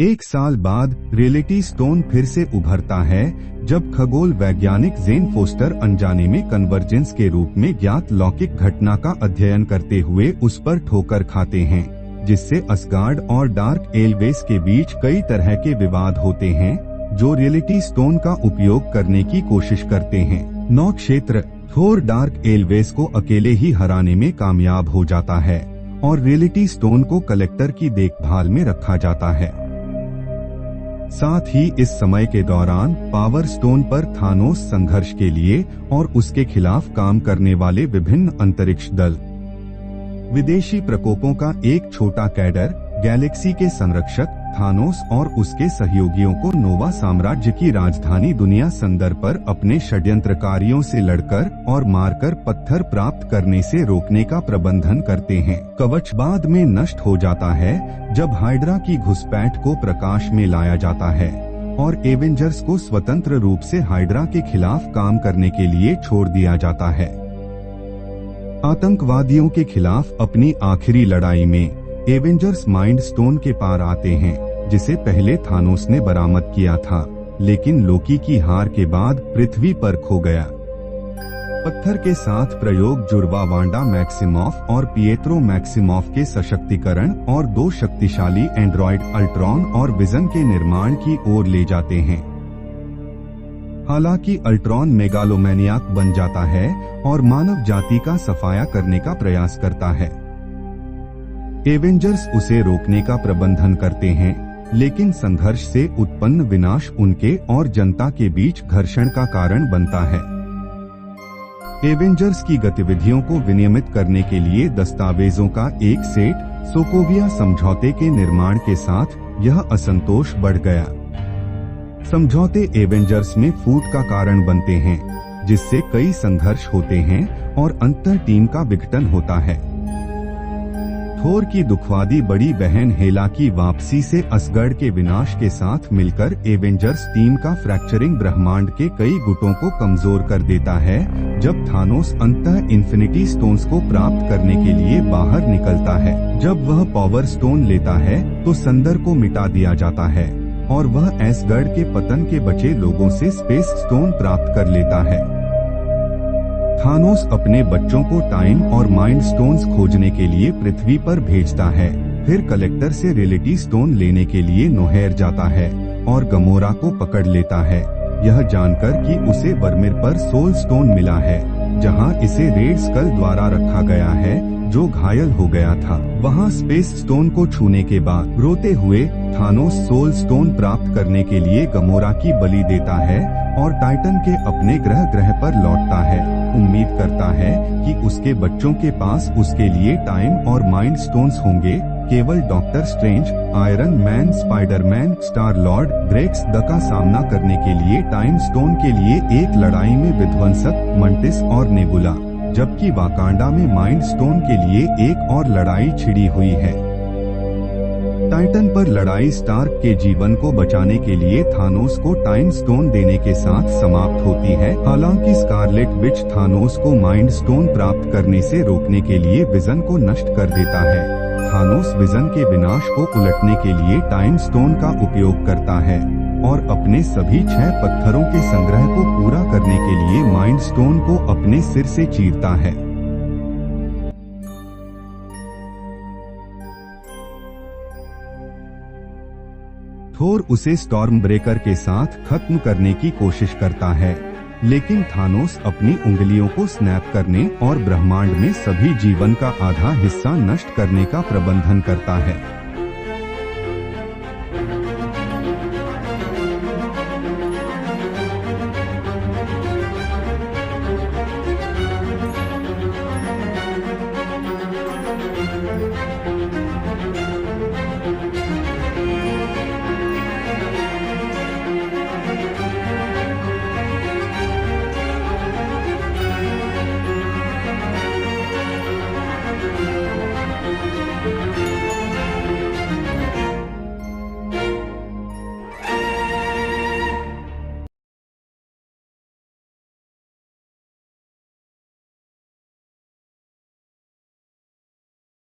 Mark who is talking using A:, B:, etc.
A: 1 साल बाद reality stone फिर से उभरता है जब खगोल वैज्ञानिक जेन फोस्टर अनजाने में कन्वर्जेंस के रूप में ज्ञात लौकिक घटना का अध्ययन करते हुए उस पर ठोकर खाते हैं, जिससे असगार्ड और डार्क एल्वेस के बीच कई तरह के विवाद होते हैं जो रियलिटी स्टोन का उपयोग करने की कोशिश करते हैं। नौ क्षेत्र थोर डार्क एल्वेस को अकेले ही हराने में कामयाब हो जाता है और रियलिटी स्टोन को कलेक्टर की देखभाल में रखा जाता है। साथ ही इस समय के दौरान पावर स्टोन पर थानोस संघर्ष के लिए और उसके खिलाफ काम करने वाले विभिन्न अंतरिक्ष दल, विदेशी प्रकोपों का एक छोटा कैडर, गैलेक्सी के संरक्षक थानोस और उसके सहयोगियों को नोवा साम्राज्य की राजधानी दुनिया संदर पर अपने षड्यंत्रकारियों से लड़कर और मारकर पत्थर प्राप्त करने से रोकने का प्रबंधन करते हैं। कवच बाद में नष्ट हो जाता है जब हाइड्रा की घुसपैठ को प्रकाश में लाया जाता है और एवेंजर्स को स्वतंत्र रूप से हाइड्रा के खिलाफ काम करने के लिए छोड़ दिया जाता है। आतंकवादियों के खिलाफ अपनी आखिरी लड़ाई में एवेंजर्स माइंड स्टोन के पार आते हैं, जिसे पहले थानोस ने बरामद किया था, लेकिन लोकी की हार के बाद पृथ्वी पर खो गया। पत्थर के साथ प्रयोग जुड़वा वांडा मैक्सिमॉफ और पिएत्रो मैक्सिमॉफ के सशक्तिकरण और 2 शक्तिशाली एंड्रॉइड अल्ट्रॉन और विजन के निर्माण की ओर ले जाते हैं। हालांकि अल्ट्रॉन मेगालोमैनियाक बन जाता है और मानव जाति का सफाया करने का प्रयास करता है। एवेंजर्स उसे रोकने का प्रबंधन करते हैं, लेकिन संघर्ष से उत्पन्न विनाश उनके और जनता के बीच घर्षण का कारण बनता है। एवेंजर्स की गतिविधियों को विनियमित करने के लिए दस्तावेजों का एक सेट सोकोविया समझौते के निर्माण के साथ यह असंतोष बढ़ गया। समझौते एवेंजर्स में फूट का कारण बनते हैं, जिससे कई संघर्ष होते हैं और अंतर टीम का विघटन होता है। थोर की दुखवादी बड़ी बहन हेला की वापसी से असगर्ड के विनाश के साथ मिलकर एवेंजर्स टीम का फ्रैक्चरिंग ब्रह्मांड के कई गुटों को कमजोर कर देता है। जब थानोस अंततः इन्फिनिटी स्टोन्स को प्राप्त करने के लिए बाहर निकलता है, जब वह पावर स्टोन लेता है तो संदर को मिटा दिया जाता है और वह एसगर्ड के पतन के बचे लोगों से स्पेस स्टोन प्राप्त कर लेता है। थानोस अपने बच्चों को टाइम और माइंड स्टोन्स खोजने के लिए पृथ्वी पर भेजता है, फिर कलेक्टर से रियलिटी स्टोन लेने के लिए नोहेर जाता है और गमोरा को पकड़ लेता है, यह जानकर कि उसे वर्मिर पर सोल स्टोन मिला है, जहां इसे रेड स्कल द्वारा रखा गया है जो घायल हो गया था। वहां स्पेस स्टोन को छूने के बाद रोते हुए थानोस सोल स्टोन प्राप्त करने के लिए गमोरा की बलि देता है और टाइटन के अपने ग्रह पर लौटता है, उम्मीद करता है कि उसके बच्चों के पास उसके लिए टाइम और माइंड स्टोन्स होंगे। केवल doctor strange, iron man, Spiderman, star Lord, grex the का सामना करने के लिए टाइम स्टोन के लिए एक लड़ाई में विध्वंसक मंटिस और नेबुला, जबकि वाकांडा में माइंड स्टोन के लिए एक और लड़ाई छिड़ी हुई है। टाइटन पर लड़ाई स्टार्क के जीवन को बचाने के लिए थानोस को टाइम स्टोन देने के साथ समाप्त होती है। हालांकि स्कारलेट विच थानोस को माइंड स्टोन प्राप्त करने से रोकने के लिए विजन को नष्ट कर देता है। थानोस विजन के विनाश को उलटने के लिए टाइम स्टोन का उपयोग करता है और अपने सभी 6 पत्थरों के संग्रह को पूरा करने के लिए माइंड स्टोन को अपने सिर से चीरता है। थोर उसे स्टॉर्म ब्रेकर के साथ खत्म करने की कोशिश करता है, लेकिन थानोस अपनी उंगलियों को स्नैप करने और ब्रह्मांड में सभी जीवन का आधा हिस्सा नष्ट करने का प्रबंधन करता है।